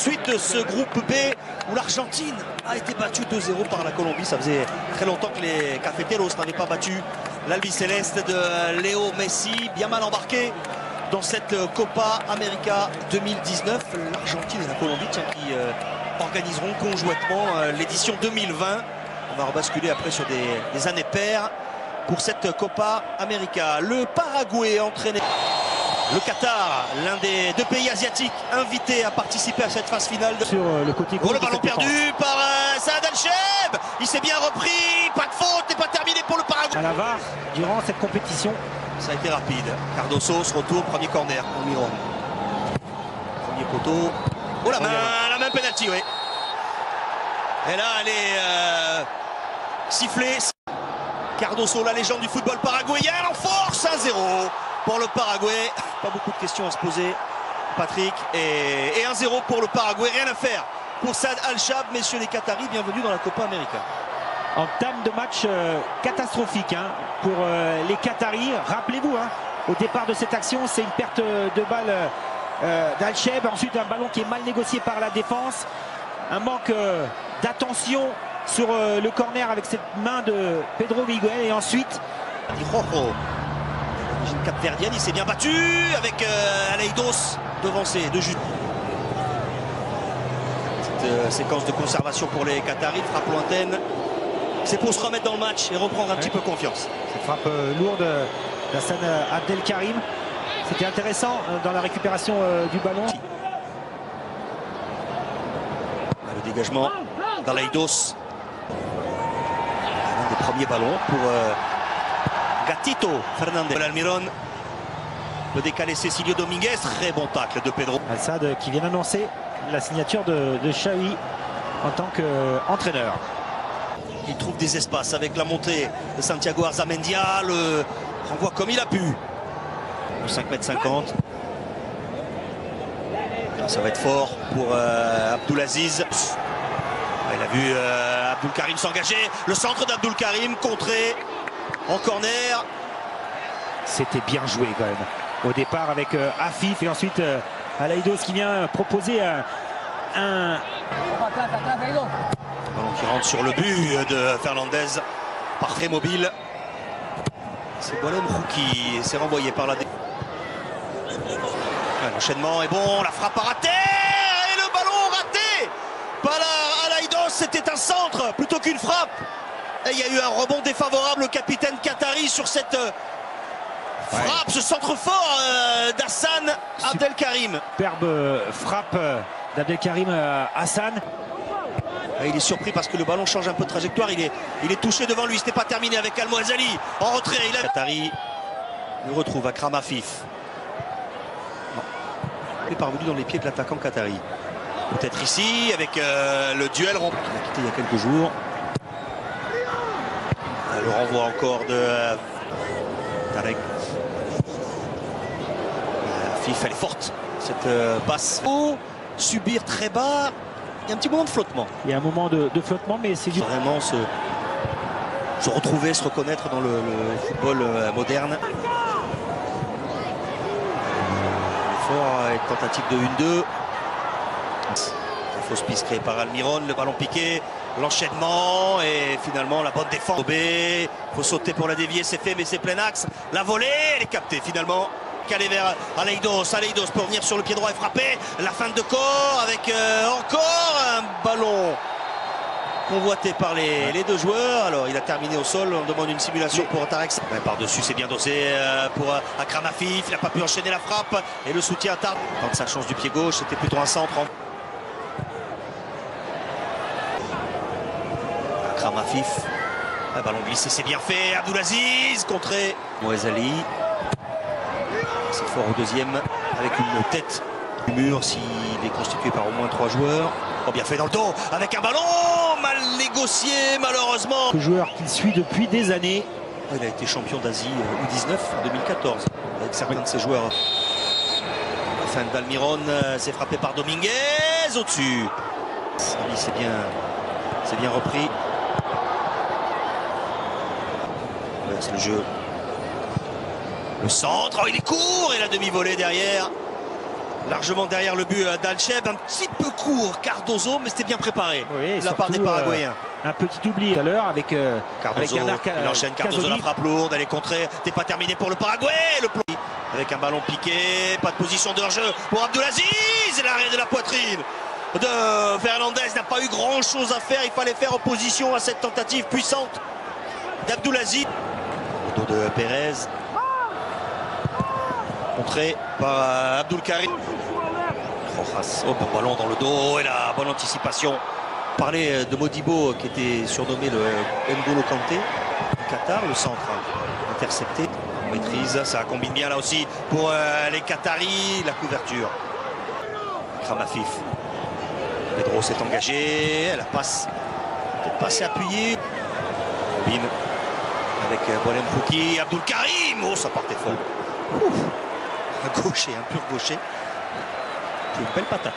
suite de ce groupe B où l'Argentine a été battue 2-0 par la Colombie. Ça faisait très longtemps que les Cafeteros n'avaient pas battu l'Albiceleste de Léo Messi, bien mal embarqué dans cette Copa América 2019. L'Argentine et la Colombie qui organiseront conjointement l'édition 2020. On va rebasculer après sur des années paires pour cette Copa América. Le Paraguay entraîné. Le Qatar, l'un des deux pays asiatiques invités à participer à cette phase finale. Sur le côté gauche. Oh, le ballon perdu par Saad Al-Cheb. Il s'est bien repris. Pas de faute et pas terminé pour le Paraguay. À la VAR durant cette compétition. Ça a été rapide. Cardoso se retourne, premier corner pour Miron. Premier poteau. Oh, la main penalty, oui. Et là, elle est sifflée. Cardoso, la légende du football paraguayen, en force 1-0 pour le Paraguay. Pas beaucoup de questions à se poser, Patrick. Et 1-0 pour le Paraguay, rien à faire pour Saad Al-Chab. Messieurs les Qataris, bienvenue dans la Copa América. Entame de match catastrophique pour les Qataris. Rappelez-vous, au départ de cette action, c'est une perte de balle d'Al-Cheb. Ensuite, un ballon qui est mal négocié par la défense. Un manque d'attention sur le corner avec cette main de Pedro Miguel. Et ensuite, l'origine capverdienne, il s'est bien battu avec Aleidos devancé de juste. Cette séquence de conservation pour les Qataris, frappe lointaine. C'est pour se remettre dans le match et reprendre un petit peu confiance. Cette frappe lourde d'Hassan Abdelkarim. C'était intéressant dans la récupération du ballon. Le dégagement d'Aleidos. Un des premiers ballons pour Gatito Fernandez. Almiron. Le décalé Cecilio Dominguez. Très bon tacle de Pedro. Al-Sadd qui vient d'annoncer la signature de Xavi en tant qu'entraîneur. Il trouve des espaces avec la montée de Santiago Arzamendia. Le renvoie comme il a pu. 5,50 m. Ça va être fort pour Abdulaziz. Il a vu Abdul Karim s'engager. Le centre d'Abdul Karim contré en corner. C'était bien joué quand même. Au départ avec Afif et ensuite Aleidos qui vient proposer un ballon qui rentre sur le but de Fernandez. Parfait mobile. C'est Bolem qui s'est renvoyé par la défense. L'enchaînement est bon, la frappe a raté et le ballon raté par Aleidos. C'était un centre plutôt qu'une frappe. Et il y a eu un rebond défavorable au capitaine qatari sur cette frappe, ce centre fort d'Hassan Abdelkarim. Superbe frappe d'Abdelkarim Hassan. Il est surpris parce que le ballon change un peu de trajectoire. Il est touché devant lui. Ce n'est pas terminé avec Al-Mouazali. En retrait, Qatari le retrouve. Akram Afif. Il est parvenu dans les pieds de l'attaquant qatari. Peut-être ici avec le duel qu'il a quitté il y a quelques jours. Le renvoi encore de Tarek. Afif, elle est forte cette passe. Subir très bas. Il y a un petit moment de flottement. Il y a un moment de flottement, mais c'est vraiment se retrouver, se reconnaître dans le football moderne. Fort et tentative de 1-2. La fausse piste créée par Almiron, le ballon piqué, l'enchaînement et finalement la bonne défense. Il faut sauter pour la dévier, c'est fait mais c'est plein axe. La volée, elle est captée finalement. Calé vers Aleidos pour venir sur le pied droit et frapper. La fin de corps avec encore un ballon convoité par les deux joueurs. Alors il a terminé au sol, on demande une simulation pour Tarek. Par-dessus c'est bien dosé pour Akram Afif, il n'a pas pu enchaîner la frappe et le soutien tarde. Quand sa chance du pied gauche, c'était plutôt un centre. Akram Afif, un ballon glissé, c'est bien fait. Abdulaziz contré. Mouazali. C'est fort au deuxième avec une tête du mur s'il est constitué par au moins 3 joueurs. Oh, bien fait dans le dos avec un ballon mal négocié malheureusement. Le joueur qu'il suit depuis des années. Il a été champion d'Asie U19 en 2014 avec certains de ses joueurs. La fin d'Almiron, c'est frappé par Dominguez au-dessus. C'est bien repris. C'est le jeu. Le centre, il est court et la demi-volée derrière. Largement derrière le but d'Alcheb, un petit peu court Cardozo, mais c'était bien préparé oui, de la part des Paraguayens. Un petit oubli tout à l'heure avec Cardozo, il enchaîne Cardozo, la frappe lourde, elle est contrée, c'est pas terminé pour le Paraguay, le plomb avec un ballon piqué, pas de position de hors-jeu pour Abdulaziz, l'arrêt de la poitrine de Fernandez n'a pas eu grand chose à faire, il fallait faire opposition à cette tentative puissante d'Abdulaziz. Au dos de Pérez, contré par Abdul Karim. Rojas, bon ballon dans le dos et la bonne anticipation. On parlait de Modibo qui était surnommé le N'Golo Kanté du Qatar, le centre intercepté. On maîtrise, ça combine bien là aussi pour les Qataris, la couverture. Kramafif. Pedro s'est engagé, la passe peut-être pas assez appuyée. Robin avec Boalem Fouki, Abdul Karim, oh ça partait fort. Un gaucher, un pur gaucher. C'est une belle patate.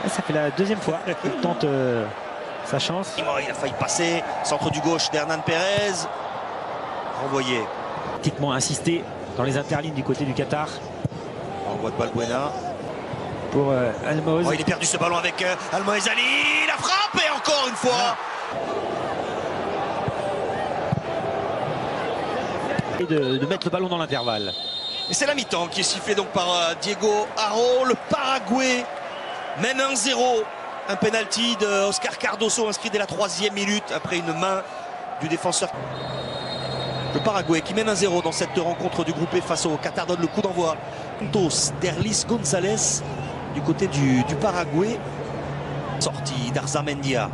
Ça fait la deuxième fois qu'il tente sa chance. Il a failli passer, centre du gauche d'Hernan Pérez. Renvoyé. Pratiquement insisté dans les interlignes du côté du Qatar. Envoi de Balbuena. Pour Almoez. Oh, il est perdu ce ballon avec Almoez Ali. La frappe et encore une fois. Et de mettre le ballon dans l'intervalle. Et c'est la mi-temps qui est sifflée donc par Diego Haro. Le Paraguay mène 1-0. Un penalty de Oscar Cardozo inscrit dès la 3e minute après une main du défenseur. Le Paraguay qui mène 1-0 dans cette rencontre du groupe E face au Qatar donne le coup d'envoi. Santos, Derlis González du côté du Paraguay. Sortie d'Arzamendia.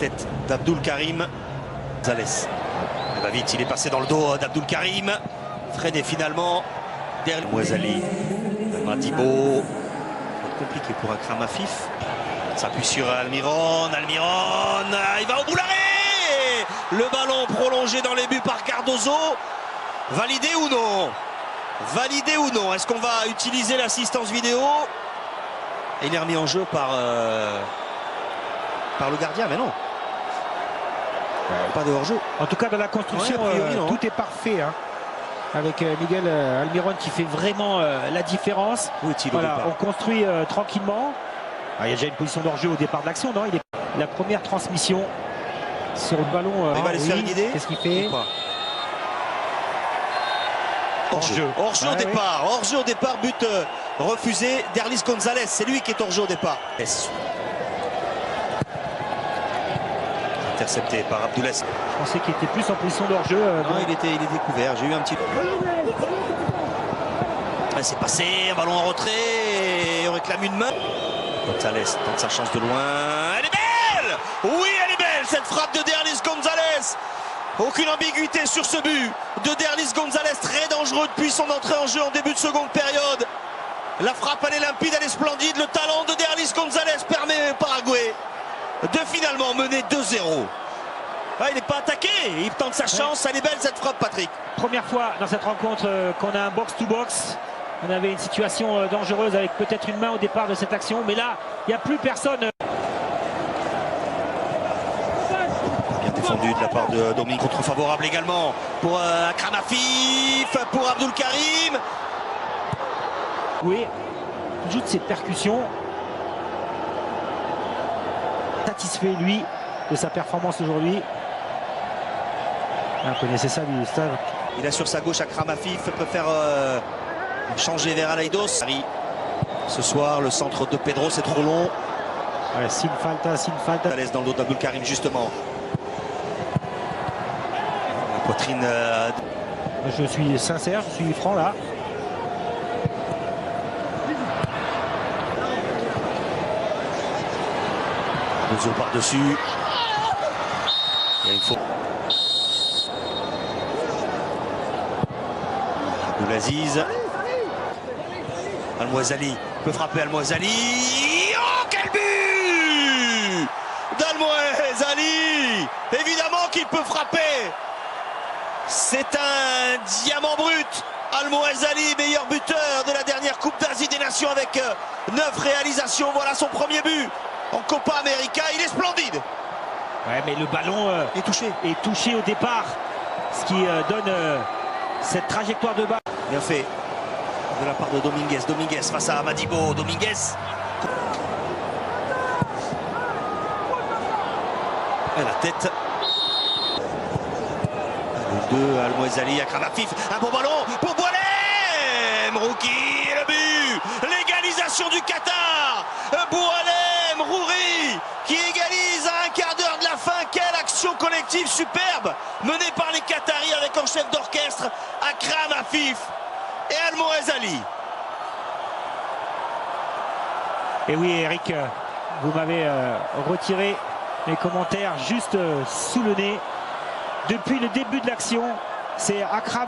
Tête d'Abdul Karim. González. Il va vite, il est passé dans le dos d'Abdul Karim. Freiné finalement. Derlis Mouazali. Madibo. Compliqué pour un Kramafif. S'appuie sur Almiron. Almiron. Il va au bout l'arrêt. Le ballon prolongé dans les buts par Cardozo. Validé ou non? Validé ou non? Est-ce qu'on va utiliser l'assistance vidéo? Et il est remis en jeu par le gardien, mais non. Pas de hors-jeu. En tout cas, dans la construction, Ouais, a priori, tout est parfait. Hein. Avec Miguel Almiron qui fait vraiment la différence. Voilà, on construit tranquillement. Ah, il y a déjà une position d'hors-jeu au départ de l'action, non? Il est la première transmission sur le ballon. Il va aller se faire guider. Qu'est-ce qu'il fait? Hors-jeu. Hors-jeu au départ. Hors-jeu au départ, but refusé. Derlis González, c'est lui qui est hors-jeu au départ. Intercepté par Abdoulaziz. Je pensais qu'il était plus en position d'hors-jeu. Non, il est découvert. J'ai eu un petit peu. C'est passé, un ballon en retrait. Et on réclame une main. González tente sa chance de loin. Elle est belle! Oui, elle est belle, cette frappe de Derlis González. Aucune ambiguïté sur ce but de Derlis González, très dangereux depuis son entrée en jeu en début de seconde période. La frappe, elle est limpide, elle est splendide. Le talent de Derlis González permet au Paraguay de finalement mener 2-0. Ah, il n'est pas attaqué, il tente sa chance. Elle est belle cette frappe, Patrick. Première fois dans cette rencontre qu'on a un box-to-box. On avait une situation dangereuse avec peut-être une main au départ de cette action, mais là, il n'y a plus personne. Bien défendu de la part de Dominique, contre favorable également pour Kramafif, pour Abdul Karim. Oui, il joue de ses percussions. Satisfait, lui, de sa performance aujourd'hui. Vous connaissez ça, du stade. Il a sur sa gauche à Kramafif, peut faire changer vers Aleidos. Ce soir, le centre de Pedro, c'est trop long. Ouais, sin falta. À l'aise dans le dos d'Abdul Karim, justement. La poitrine. Je suis sincère, je suis franc là. Bozo par-dessus. Il y a une faute. Abdulaziz. Almoez Ali peut frapper Almoez Ali. Oh, quel but d'Almoez Ali! Évidemment qu'il peut frapper. C'est un diamant brut. Almoez Ali, meilleur buteur de la dernière Coupe d'Asie des Nations avec 9 réalisations. Voilà son premier but en Copa América. Il est splendide. Ouais, mais le ballon est touché au départ. Ce qui donne cette trajectoire de balle. Bien fait. de la part de Dominguez. Dominguez face à Madibo. Dominguez. Et la tête. Le 2, Al-Mouezali, Akram Afif. Un bon ballon pour Boualem. Rouki, le but. L'égalisation du Qatar. Boualem, Rouri, qui égalise à un quart d'heure de la fin. Quelle action collective superbe, menée par les Qataris avec en chef d'orchestre Akram Afif et Al-Mouezali. Et oui, Eric, vous m'avez retiré les commentaires juste sous le nez. Depuis le début de l'action, c'est Akram.